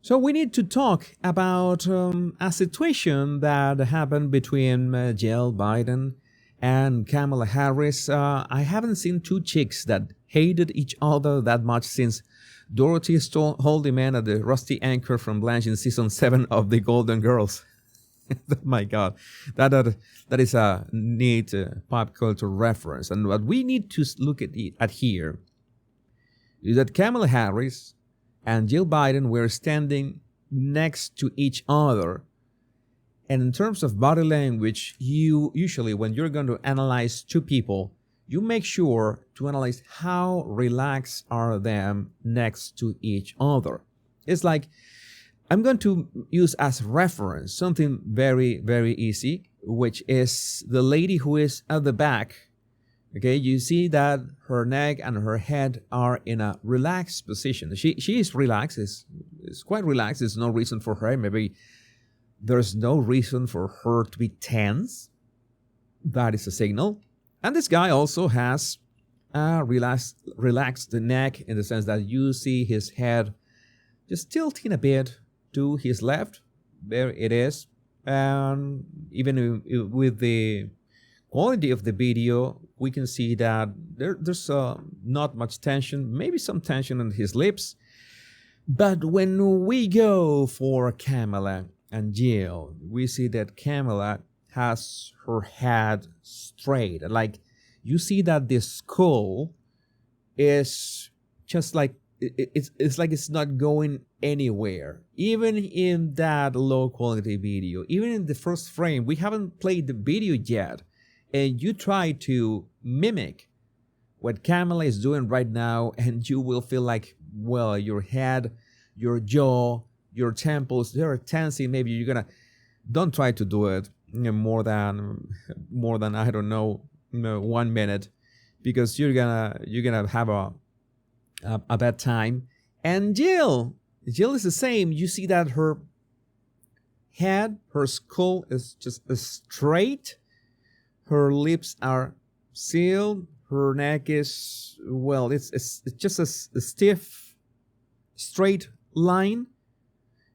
So we need to talk about a situation that happened between Jill Biden and Kamala Harris. I haven't seen two chicks that hated each other that much since Dorothy Holdman at the rusty anchor from Blanche in season 7 of The Golden Girls. My God, that is a neat pop culture reference. And what we need to look at here is that Kamala Harris and Jill Biden were standing next to each other. And in terms of body language, you usually, when you're going to analyze two people, you make sure to analyze how relaxed are them next to each other. It's like, I'm going to use as reference something very, very easy, which is the lady who is at the back. Okay, you see that her neck and her head are in a relaxed position. She is relaxed. It's quite relaxed. There's no reason for her. Maybe there's no reason for her to be tense. That is a signal. And this guy also has a relaxed neck in the sense that you see his head just tilting a bit to his left. There it is. And even with the quality of the video, we can see that there's not much tension, maybe some tension on his lips. But when we go for Kamala and Jill, we see that Kamala has her head straight. Like, you see that the skull is just like, it's like it's not going anywhere. Even in that low quality video, even in the first frame, we haven't played the video yet, and you try to mimic what Kamala is doing right now, and you will feel like, well, your head, your jaw, your temples, they're tensing. Maybe you're gonna, don't try to do it more than I don't know, 1 minute, because you're gonna have a bad time. And Jill is the same. You see that her head, her skull is just straight. Her lips are sealed. Her neck is, well, it's just a stiff, straight line.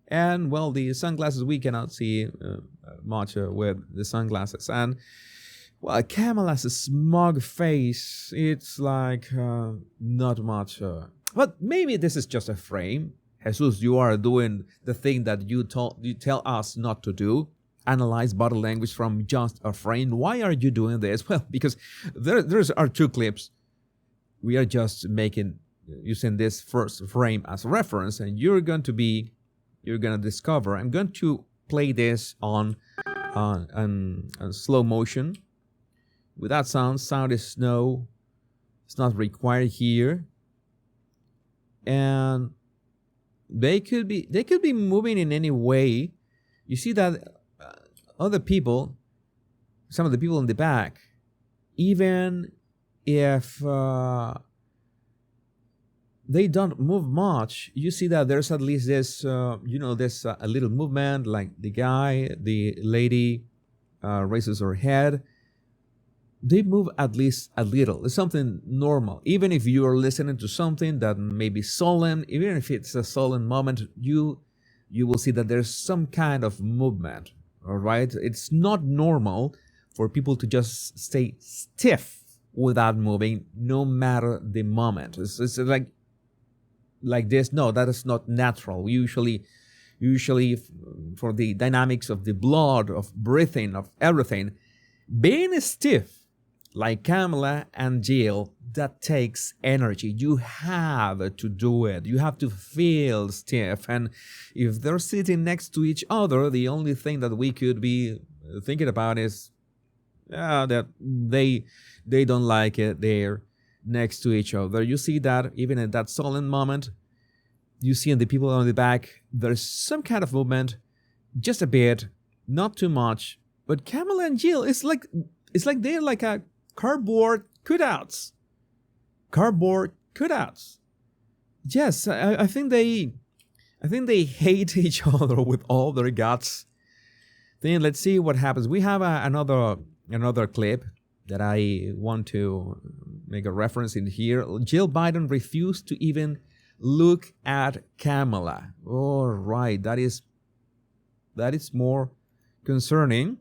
And, well, the sunglasses, we cannot see much with the sunglasses. And, well, Kamala's smug face, it's like not much. But maybe this is just a frame. Jesus, you are doing the thing that you tell us not to do. Analyze body language from just a frame. Why are you doing this? Well, because there's are two clips. We are just using this first frame as a reference, and you're going to discover. I'm going to play this on slow motion without sound. Sound is it's not required here, and they could be moving in any way. You see that other people, some of the people in the back, even if they don't move much, you see that there's at least this, there's a little movement, like the lady raises her head. They move at least a little. It's something normal. Even if you're listening to something that may be solemn, even if it's a solemn moment, you will see that there's some kind of movement. All right, it's not normal for people to just stay stiff without moving, no matter the moment. It's like this. No, that is not natural. Usually, for the dynamics of the blood, of breathing, of everything, being stiff like Kamala and Jill, that takes energy. You have to do it. You have to feel stiff. And if they're sitting next to each other, the only thing that we could be thinking about is that they don't like it. They're next to each other. You see that even in that solemn moment, you see in the people on the back, there's some kind of movement, just a bit, not too much. But Kamala and Jill, it's like they're like a cardboard cutouts. Yes, I think they hate each other with all their guts. Then let's see what happens. We have another clip that I want to make a reference in here. Jill Biden refused to even look at Kamala. All right, that is more concerning.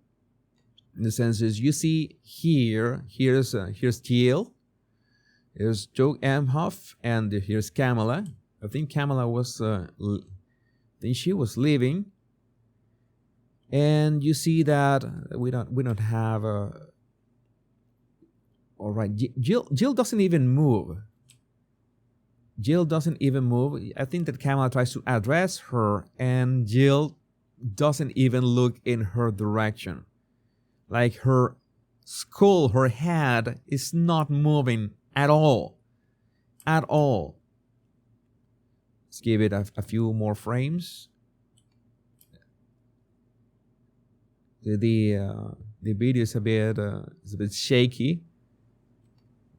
In the sense is, you see here's Jill, here's Joe Emhoff, and here's Kamala. I think Kamala was, I think she was leaving, and you see that we don't have a. All right, Jill doesn't even move. Jill doesn't even move. I think that Kamala tries to address her, and Jill doesn't even look in her direction. Like her skull, her head is not moving at all. At all. Let's give it a few more frames. The video is a bit shaky.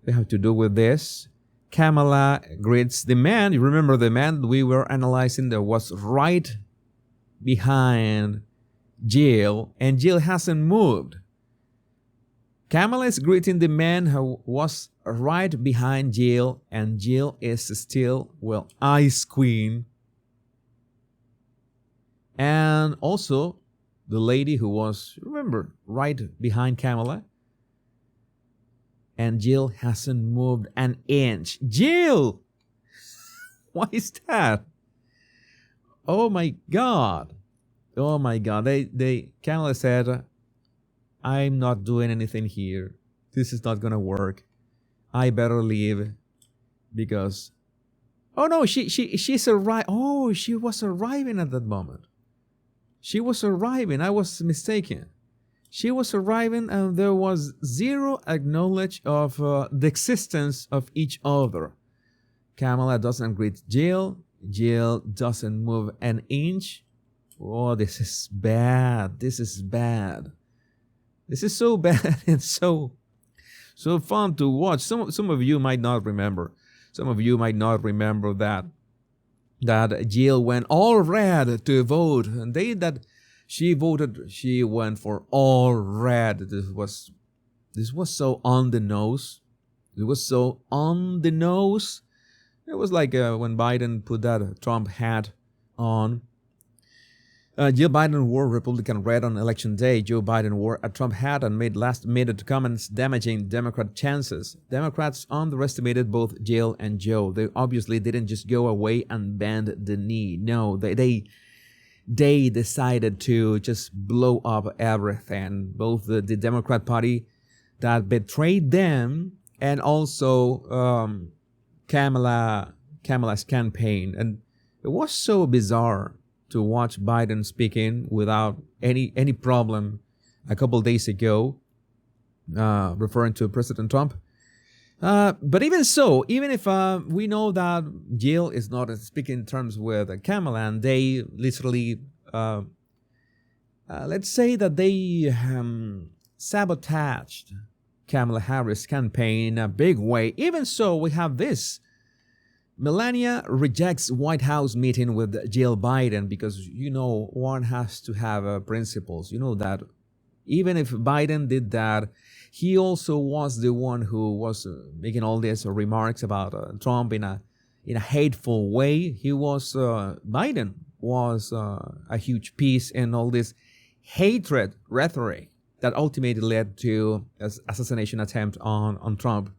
We have to do with this. Kamala greets the man. You remember the man we were analyzing that was right behind Jill, and Jill hasn't moved. Kamala is greeting the man who was right behind Jill, and Jill is still, well, Ice Queen. And also the lady who was, remember, right behind Kamala. And Jill hasn't moved an inch. Jill! Why is that? Oh my God. Oh my God. Kamala said, I'm not doing anything here. This is not gonna work. I better leave because, oh no, she's arrived. Oh, she was arriving at that moment. She was arriving. I was mistaken. She was arriving, and there was zero acknowledge of the existence of each other. Kamala doesn't greet Jill. Jill doesn't move an inch. Oh, this is bad. This is bad. This is so bad and so fun to watch. Some of you might not remember. Some of you might not remember that Jill went all red to vote, and she voted, she went for all red. This was so on the nose. It was so on the nose. It was like when Biden put that Trump hat on. Jill Biden wore Republican red on election day. Joe Biden wore a Trump hat and made last-minute comments damaging Democrat chances. Democrats underestimated both Jill and Joe. They obviously didn't just go away and bend the knee. No, they decided to just blow up everything. Both the Democrat Party that betrayed them, and also Kamala's campaign. And it was so bizarre to watch Biden speaking without any problem a couple days ago, referring to President Trump. But even so, even if we know that Jill is not speaking terms with Kamala, and they literally, let's say that they sabotaged Kamala Harris' campaign in a big way. Even so, we have this. Melania rejects White House meeting with Jill Biden because, one has to have principles. You know that even if Biden did that, he also was the one who was making all these remarks about Trump in a hateful way. Biden was a huge piece in all this hatred rhetoric that ultimately led to an assassination attempt on Trump.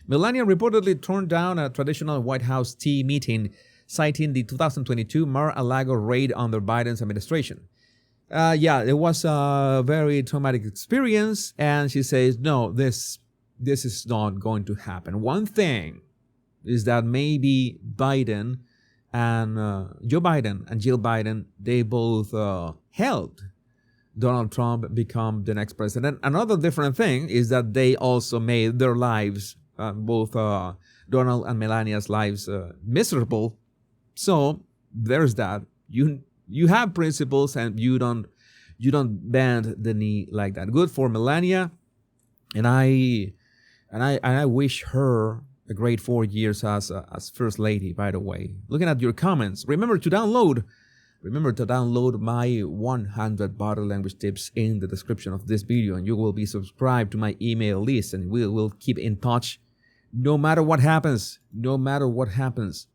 Melania reportedly turned down a traditional White House tea meeting, citing the 2022 Mar-a-Lago raid under Biden's administration. It was a very traumatic experience, and she says, no, this is not going to happen. One thing is that maybe Biden and Joe Biden and Jill Biden, they both helped Donald Trump become the next president. Another different thing is that they also made their lives, both Donald and Melania's lives, miserable. So there's that. You have principles, and you don't bend the knee like that. Good for Melania, and I wish her a great 4 years as First Lady. By the way, looking at your comments, remember to download my 100 body language tips in the description of this video, and you will be subscribed to my email list, and we will keep in touch no matter what happens. No matter what happens.